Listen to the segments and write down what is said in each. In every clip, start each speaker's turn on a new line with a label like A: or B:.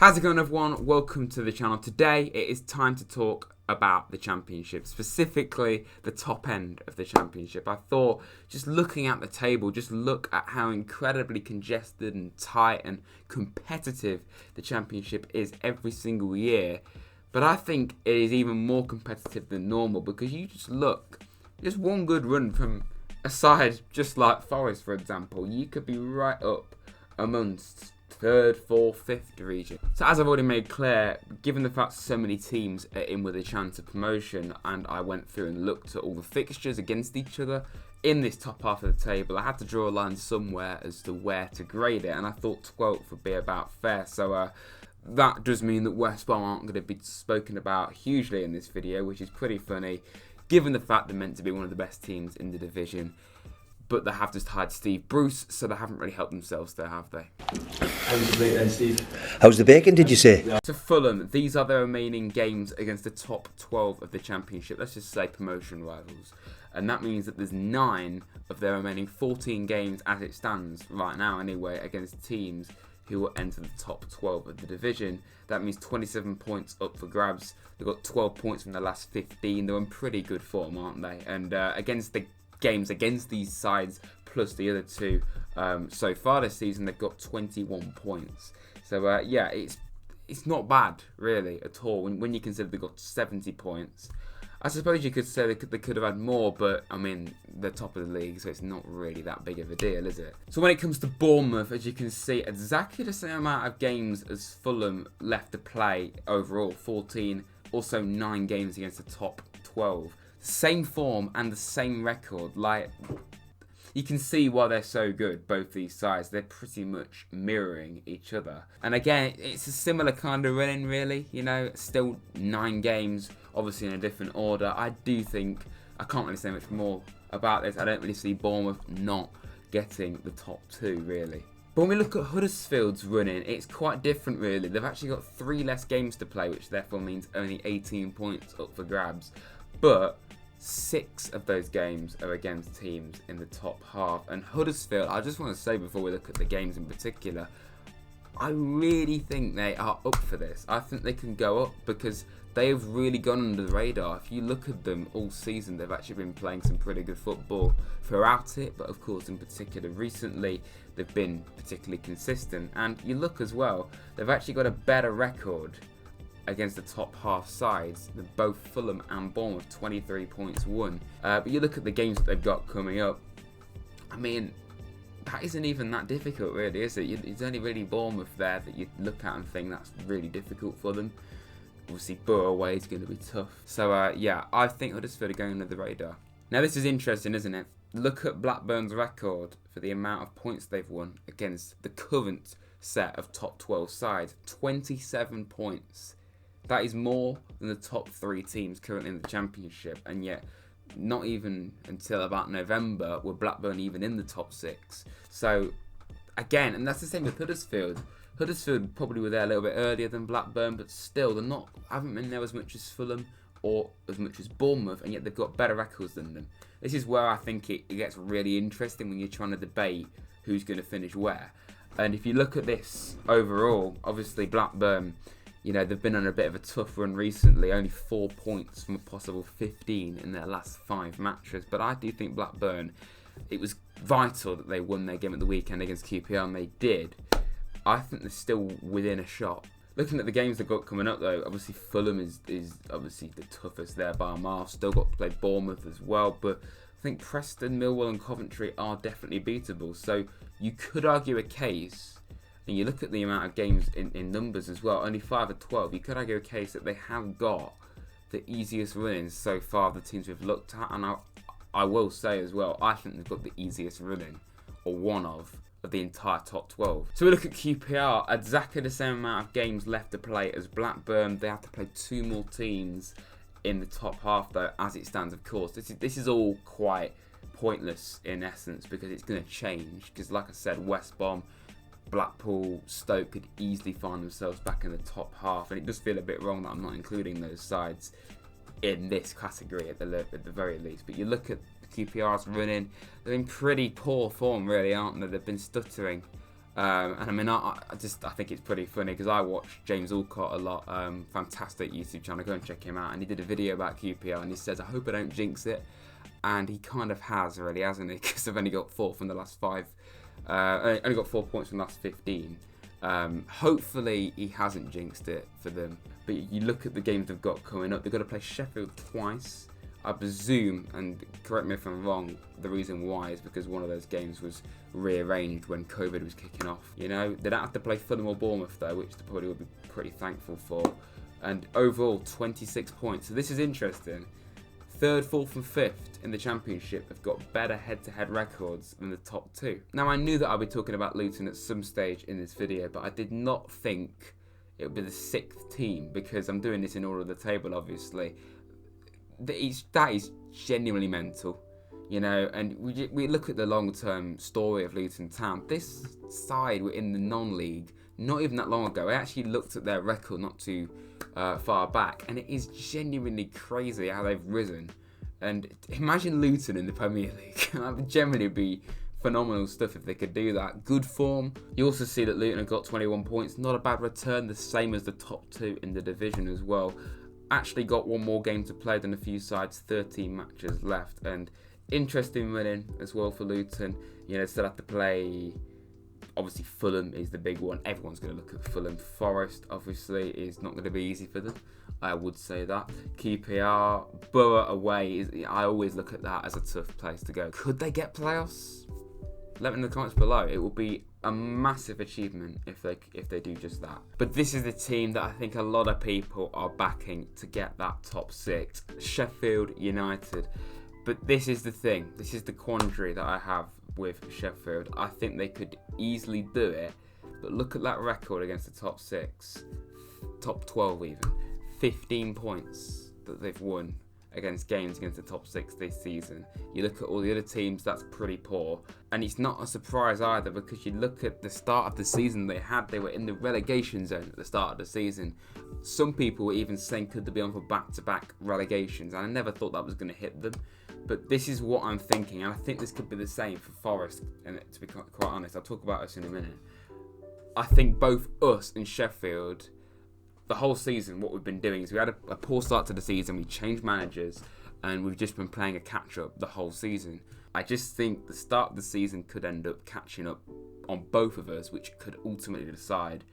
A: How's it going, everyone? Welcome to the channel. Today it is time to talk about the Championship, specifically the top end of the Championship. I thought, just looking at the table, just look at how incredibly congested and tight and competitive the Championship is every single year. But I think it is even more competitive than normal because you just look, just one good run from a side just like Forest, for example, you could be right up amongst third, fourth, fifth region. So as I've already made clear, given the fact so many teams are in with a chance of promotion, and I went through and looked at all the fixtures against each other in this top half of the table, I had to draw a line somewhere as to where to grade it, and I thought 12th would be about fair. So that does mean that West Brom aren't going to be spoken about hugely in this video, which is pretty funny, given the fact they're meant to be one of the best teams in the division. But they have just hired Steve Bruce, so they haven't really helped themselves there, have they?
B: How's the bacon then, Steve?
C: How's the bacon, did you say?
A: To Fulham, these are the remaining games against the top 12 of the Championship. Let's just say promotion rivals. And that means that there's 9 of their remaining 14 games as it stands right now anyway against teams who will enter the top 12 of the division. That means 27 points up for grabs. They've got 12 points from the last 15. They're in pretty good form, aren't they? And against the games against these sides plus the other two so far this season, they've got 21 points. So yeah, it's not bad really at all when you consider they've got 70 points. I suppose you could say they could have had more, but I mean, they're top of the league, so it's not really that big of a deal, is it? So when it comes to Bournemouth, as you can see, exactly the same amount of games as Fulham left to play overall, 14, also 9 games against the top 12. Same form and the same record. Like, you can see why they're so good, both these sides. They're pretty much mirroring each other. And again, it's a similar kind of running, really. You know, still 9 games, obviously in a different order. I do think, I can't really say much more about this. I don't really see Bournemouth not getting the top 2, really. But when we look at Huddersfield's running, it's quite different, really. They've actually got 3 less games to play, which therefore means only 18 points up for grabs. But 6 of those games are against teams in the top half. And Huddersfield, I just want to say before we look at the games in particular, I really think they are up for this. I think they can go up because they have really gone under the radar. If you look at them all season, they've actually been playing some pretty good football throughout it. But of course, in particular, recently, they've been particularly consistent. And you look as well, they've actually got a better record against the top half sides than both Fulham and Bournemouth, 23 points won. But you look at the games that they've got coming up, I mean, that isn't even that difficult, really, is it? It's only really Bournemouth there that you look at and think that's really difficult for them. Obviously, Borough away is going to be tough. So, yeah, I think Huddersfield are going under the radar. Now, this is interesting, isn't it? Look at Blackburn's record for the amount of points they've won against the current set of top 12 sides. 27 points. That is more than the top 3 teams currently in the Championship, and yet not even until about November were Blackburn even in the top 6. So again, and that's the same with Huddersfield. Huddersfield probably were there a little bit earlier than Blackburn, but still haven't been there as much as Fulham or as much as Bournemouth, and yet they've got better records than them. This is where I think it gets really interesting when you're trying to debate who's going to finish where. And if you look at this overall, obviously Blackburn, you know, they've been on a bit of a tough run recently, only 4 points from a possible 15 in their last 5 matches. But I do think Blackburn, it was vital that they won their game at the weekend against QPR, and they did. I think they're still within a shot. Looking at the games they've got coming up, though, obviously Fulham is obviously the toughest there by a mile. Still got to play Bournemouth as well, but I think Preston, Millwall and Coventry are definitely beatable. So you could argue a case, and you look at the amount of games in numbers as well, only 5 of 12, you could argue a case that they have got the easiest run-ins so far of the teams we've looked at. And I will say as well, I think they've got the easiest run-in, or one of the entire top 12. So we look at QPR, exactly the same amount of games left to play as Blackburn. They have to play 2 more teams in the top half, though, as it stands, of course. This is all quite pointless in essence, because it's going to change. Because like I said, West Brom, Blackpool, Stoke could easily find themselves back in the top half, and it does feel a bit wrong that I'm not including those sides in this category at the very least. But you look at QPR's running, they're in pretty poor form, really, aren't they? They've been stuttering And I mean, I think it's pretty funny because I watch James Alcott a lot. Fantastic YouTube channel. Go and check him out. And he did a video about QPR, and he says, "I hope I don't jinx it." And he kind of has, really, hasn't he? Because I've only got 4 from the last 5. Only got 4 points from the last 15. Hopefully he hasn't jinxed it for them. But you look at the games they've got coming up. They've got to play Sheffield twice. I presume, and correct me if I'm wrong, the reason why is because one of those games was rearranged when COVID was kicking off. You know, they don't have to play Fulham or Bournemouth though, which they probably would be pretty thankful for. And overall, 26 points. So this is interesting. 3rd, 4th and 5th in the Championship have got better head-to-head records than the top 2. Now, I knew that I'd be talking about Luton at some stage in this video, but I did not think it would be the 6th team, because I'm doing this in order of the table, obviously. That is genuinely mental, you know, and we look at the long-term story of Luton Town. This side were in the non-league not even that long ago. I actually looked at their record not too far back, and it is genuinely crazy how they've risen. And imagine Luton in the Premier League. That would generally be phenomenal stuff if they could do that. Good form. You also see that Luton have got 21 points. Not a bad return, the same as the top 2 in the division as well. Actually got 1 more game to play than a few sides, 13 matches left, and interesting running as well for Luton. You know, still have to play, obviously Fulham is the big one. Everyone's going to look at Fulham. Forest obviously is not going to be easy for them, I would say that. QPR, Borough away, I always look at that as a tough place to go. Could they get playoffs? Let me know in the comments below. It will be a massive achievement if they do just that. But this is the team that I think a lot of people are backing to get that top 6, Sheffield United. But this is the thing, this is the quandary that I have with Sheffield. I think they could easily do it, but look at that record against the top 6, top 12 even. 15 points that they've won against games against the top 6 this season. You look at all the other teams, that's pretty poor. And it's not a surprise either, because you look at the start of the season they were in the relegation zone at the start of the season. Some people were even saying, could they be on for back-to-back relegations? And I never thought that was going to hit them. But this is what I'm thinking, and I think this could be the same for Forest. And to be quite honest, I'll talk about us in a minute. I think both us and Sheffield, the whole season, what we've been doing is we had a poor start to the season, we changed managers, and we've just been playing a catch-up the whole season. I just think the start of the season could end up catching up on both of us, which could ultimately decide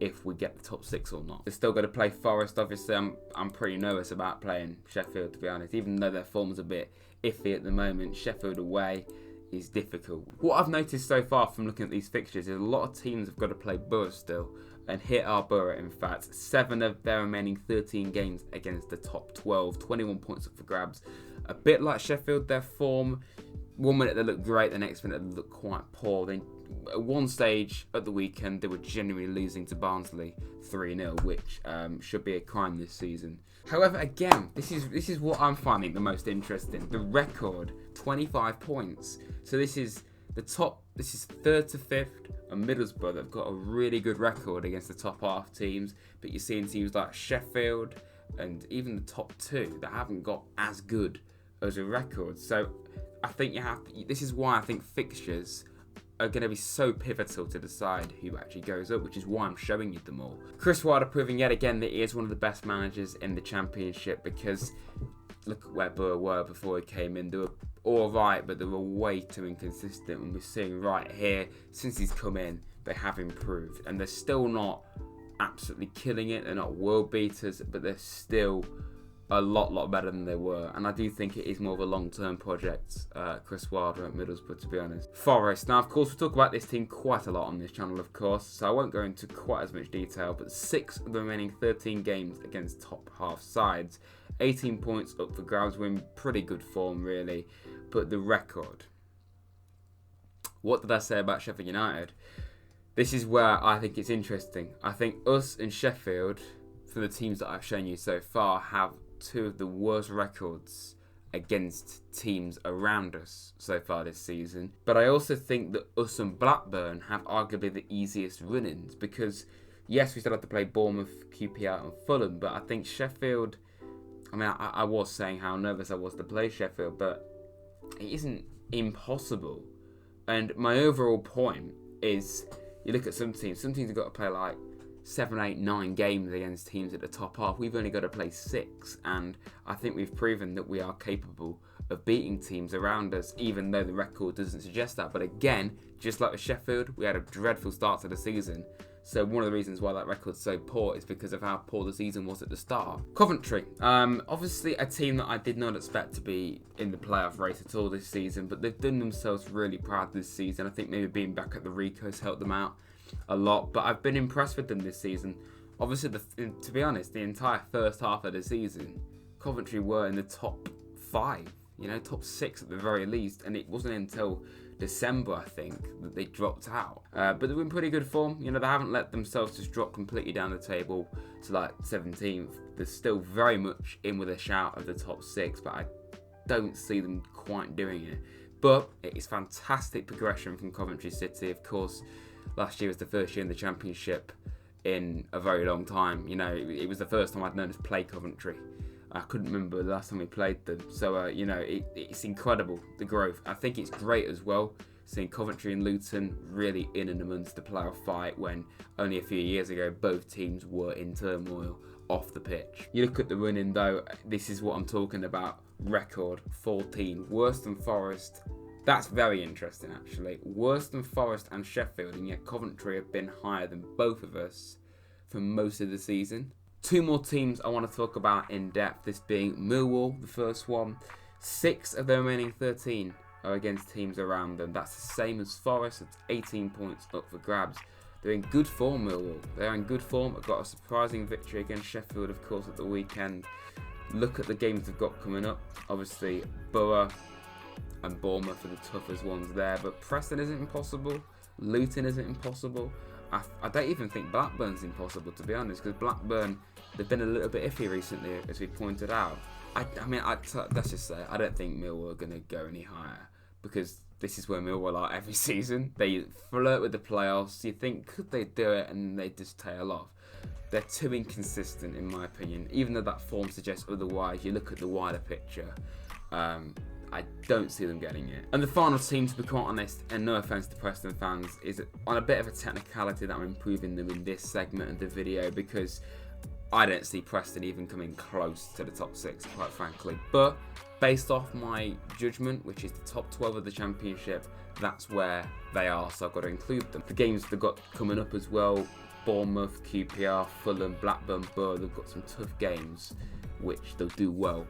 A: if we get the top 6 or not. They're still got to play Forest, obviously. I'm pretty nervous about playing Sheffield, to be honest, even though their form's a bit iffy at the moment. Sheffield away is difficult. What I've noticed so far from looking at these fixtures is a lot of teams have got to play Borough still, and hit our Borough, in fact. 7 of their remaining 13 games against the top 12, 21 points up for grabs. A bit like Sheffield, their form, 1 minute they look great, the next minute they look quite poor. Then at one stage at the weekend, they were genuinely losing to Barnsley 3-0, which should be a crime this season. However, again, this is what I'm finding the most interesting. The record, 25 points. So this is the top, this is 3rd to 5th, and Middlesbrough that have got a really good record against the top half teams. But you're seeing teams like Sheffield and even the top 2 that haven't got as good as a record. So I think this is why I think fixtures are going to be so pivotal to decide who actually goes up, which is why I'm showing you them all. Chris Wilder proving yet again that he is one of the best managers in the Championship, because look at where Borough were before he came in. They were all right, but they were way too inconsistent, and we're seeing right here, since he's come in, they have improved, and they're still not absolutely killing it. They're not world beaters, but they're still a lot better than they were, and I do think it is more of a long-term project, Chris Wilder at Middlesbrough, to be honest. Forest, now of course we talk about this team quite a lot on this channel, of course, so I won't go into quite as much detail, but 6 of the remaining 13 games against top half sides, 18 points up for grabs. We're in pretty good form really, but the record, what did I say about Sheffield United? This is where I think it's interesting. I think us and Sheffield, for the teams that I've shown you so far, have 2 of the worst records against teams around us so far this season. But I also think that us and Blackburn have arguably the easiest run-ins, because yes, we still have to play Bournemouth, QPR and Fulham, but I think Sheffield, I mean, I was saying how nervous I was to play Sheffield, but it isn't impossible. And my overall point is, You look at some teams have got to play like 7, 8, 9 games against teams at the top half. We've only got to play 6, and I think we've proven that we are capable of beating teams around us, even though the record doesn't suggest that. But again, just like with Sheffield, we had a dreadful start to the season. So one of the reasons why that record's so poor is because of how poor the season was at the start. Coventry, obviously a team that I did not expect to be in the playoff race at all this season, but they've done themselves really proud this season. I think maybe being back at the Ricos helped them out a lot, but I've been impressed with them this season. Obviously, to be honest, the entire first half of the season, Coventry were in the top 5, top 6 at the very least, and it wasn't until December, I think, that they dropped out. But they're in pretty good form. They haven't let themselves just drop completely down the table to like 17th. They're still very much in with a shout of the top 6, but I don't see them quite doing it. But it is fantastic progression from Coventry City. Of course, last year was the first year in the Championship in a very long time. It was the first time I'd known us play Coventry. I couldn't remember the last time we played them. So, it's incredible, the growth. I think it's great as well, seeing Coventry and Luton really in and amongst the playoff fight when only a few years ago both teams were in turmoil off the pitch. You look at the running though, this is what I'm talking about. Record 14, worse than Forest. That's very interesting actually. Worse than Forest and Sheffield, and yet Coventry have been higher than both of us for most of the season. 2 more teams I want to talk about in depth, this being Millwall, the first one. 6 of the remaining 13 are against teams around them. That's the same as Forest. It's 18 points up for grabs. They're in good form, Millwall. They're in good form. They've got a surprising victory against Sheffield, of course, at the weekend. Look at the games they've got coming up. Obviously, Borough and Bournemouth are the toughest ones there, but Preston isn't impossible. Luton isn't impossible. I don't even think Blackburn's impossible, to be honest, because Blackburn, they've been a little bit iffy recently, as we pointed out. Let's just say, I don't think Millwall are going to go any higher, because this is where Millwall are every season. They flirt with the playoffs. You think, could they do it? And they just tail off. They're too inconsistent, in my opinion. Even though that form suggests otherwise, you look at the wider picture. I don't see them getting it. And the final team, to be quite honest, and no offence to Preston fans, is on a bit of a technicality that I'm improving them in this segment of the video, because I don't see Preston even coming close to the top 6, quite frankly. But based off my judgment, which is the top 12 of the Championship, that's where they are, so I've got to include them. The games they've got coming up as well, Bournemouth, QPR, Fulham, Blackburn, Borough, they've got some tough games, which they'll do well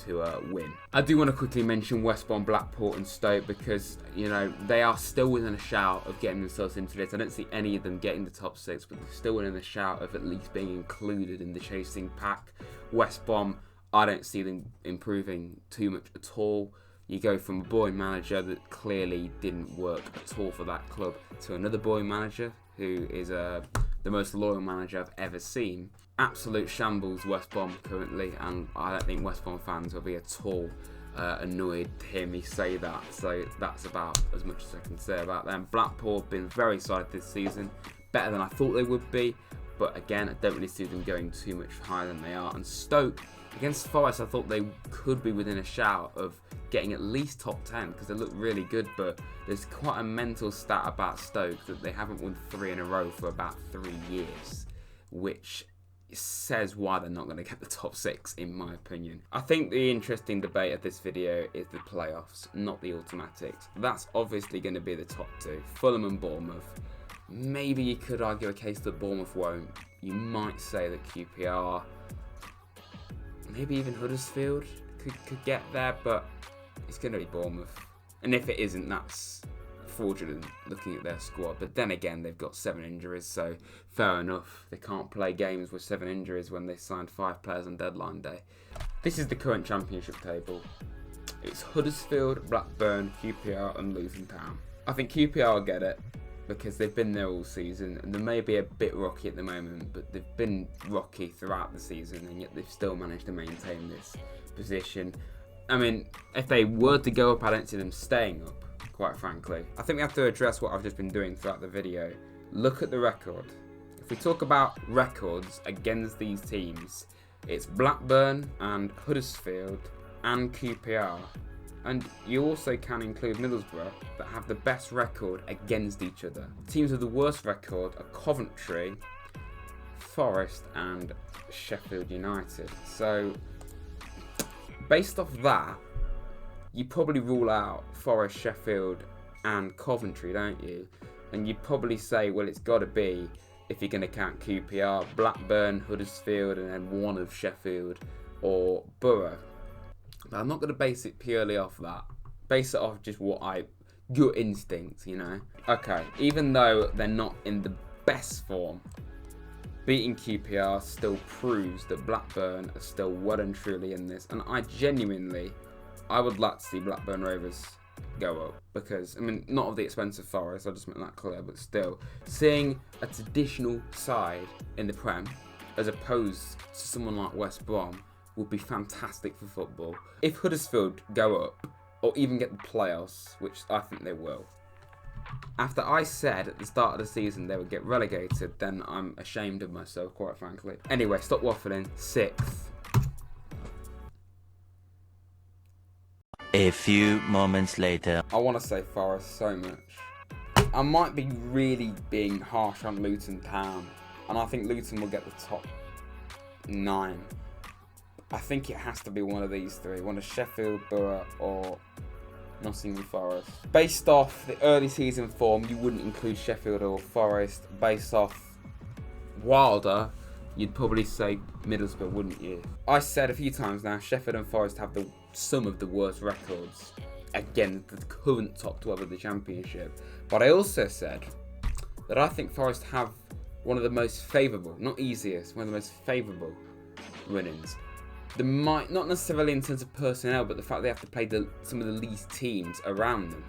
A: to win. I do want to quickly mention West Brom, Blackpool and Stoke, because they are still within a shout of getting themselves into this. I don't see any of them getting the top 6, but they're still within a shout of at least being included in the chasing pack. West Brom, I don't see them improving too much at all. You go from a boy manager that clearly didn't work at all for that club to another boy manager who is the most loyal manager I've ever seen. Absolute shambles, West Brom currently, and I don't think West Brom fans will be at all annoyed to hear me say that. So that's about as much as I can say about them. Blackpool have been very solid this season, better than I thought they would be, but again, I don't really see them going too much higher than they are. And Stoke, against Forest, I thought they could be within a shout of getting at least top 10, because they look really good, but there's quite a mental stat about Stoke that they haven't won 3 in a row for about 3 years, which says why they're not going to get the top 6, in my opinion. I think the interesting debate of this video is the playoffs, not the automatics. That's obviously going to be the top 2, Fulham and Bournemouth. Maybe you could argue a case that Bournemouth won't. You might say that QPR, maybe even Huddersfield could get there, but it's going to be Bournemouth. And if it isn't, that's fraudulent looking at their squad. But then again, they've got 7 injuries, so fair enough. They can't play games with 7 injuries when they signed 5 players on deadline day. This is the current Championship table. It's Huddersfield, Blackburn, QPR and Luton Town. I think QPR will get it, because they've been there all season, and they may be a bit rocky at the moment, but they've been rocky throughout the season, and yet they've still managed to maintain this position. I mean, if they were to go up, I don't see them staying up, quite frankly. I think we have to address what I've just been doing throughout the video. Look at the record. If we talk about records against these teams, it's Blackburn and Huddersfield and QPR And you also can include Middlesbrough, that have the best record against each other. Teams with the worst record are Coventry, Forest and Sheffield United. So, based off that, you probably rule out Forest, Sheffield and Coventry, don't you? And you'd probably say, well, it's got to be, if you're going to count QPR, Blackburn, Huddersfield and then one of Sheffield or Borough. But I'm not going to base it purely off that. Base it off just gut instinct, you know. Okay, even though they're not in the best form, beating QPR still proves that Blackburn are still well and truly in this. And I would like to see Blackburn Rovers go up. Because, I mean, not of the expensive Forest, I'll just make that clear, but still, seeing a traditional side in the Prem, as opposed to someone like West Brom, would be fantastic for football. If Huddersfield go up, or even get the playoffs, which I think they will, after I said at the start of the season they would get relegated, then I'm ashamed of myself, quite frankly. Anyway, stop waffling. 6th.
C: A few moments later.
A: I want to say Forest so much. I might be really being harsh on Luton Town, and I think Luton will get the top 9. I think it has to be one of these three. One of Sheffield, Borough or Nottingham Forest. Based off the early season form, you wouldn't include Sheffield or Forest. Based off Wilder, you'd probably say Middlesbrough, wouldn't you? I said a few times now, Sheffield and Forest have some of the worst records against the current top 12 of the Championship. But I also said that I think Forest have one of the most favourable, not easiest, one of the most favourable run-ins. They might, not necessarily in terms of personnel, but the fact they have to play some of the least teams around them.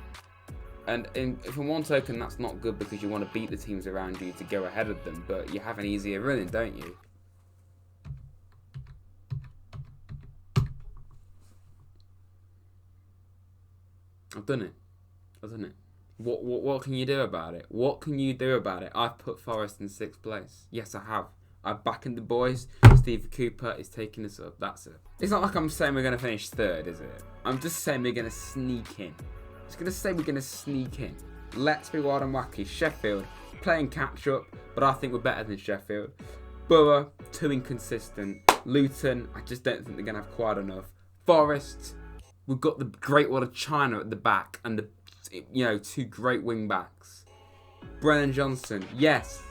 A: And from one token, that's not good because you want to beat the teams around you to go ahead of them, but you have an easier run-in, don't you? I've done it. What can you do about it? What can you do about it? I've put Forest in 6th place. Yes, I have. I'm backing the boys. Steve Cooper is taking us up. That's it. It's not like I'm saying we're going to finish 3rd, is it? I'm just saying we're going to sneak in. I'm just going to say we're going to sneak in. Let's be wild and wacky. Sheffield, playing catch up, but I think we're better than Sheffield. Borough, too inconsistent. Luton, I just don't think they're going to have quite enough. Forest, we've got the Great Wall of China at the back and the 2 great wing backs. Brennan Johnson, yes,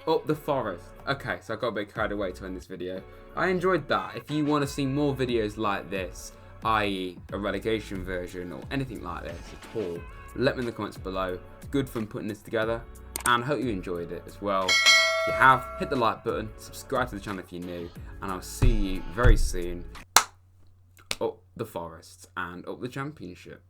A: up the Forest. Okay, so I got a bit carried away to end this video. I enjoyed that. If you want to see more videos like this, i.e. a relegation version or anything like this at all, let me in the comments below. It's good fun putting this together and I hope you enjoyed it as well. If you have, hit the like button, subscribe to the channel if you're new, and I'll see you very soon up the Forest and up the Championship.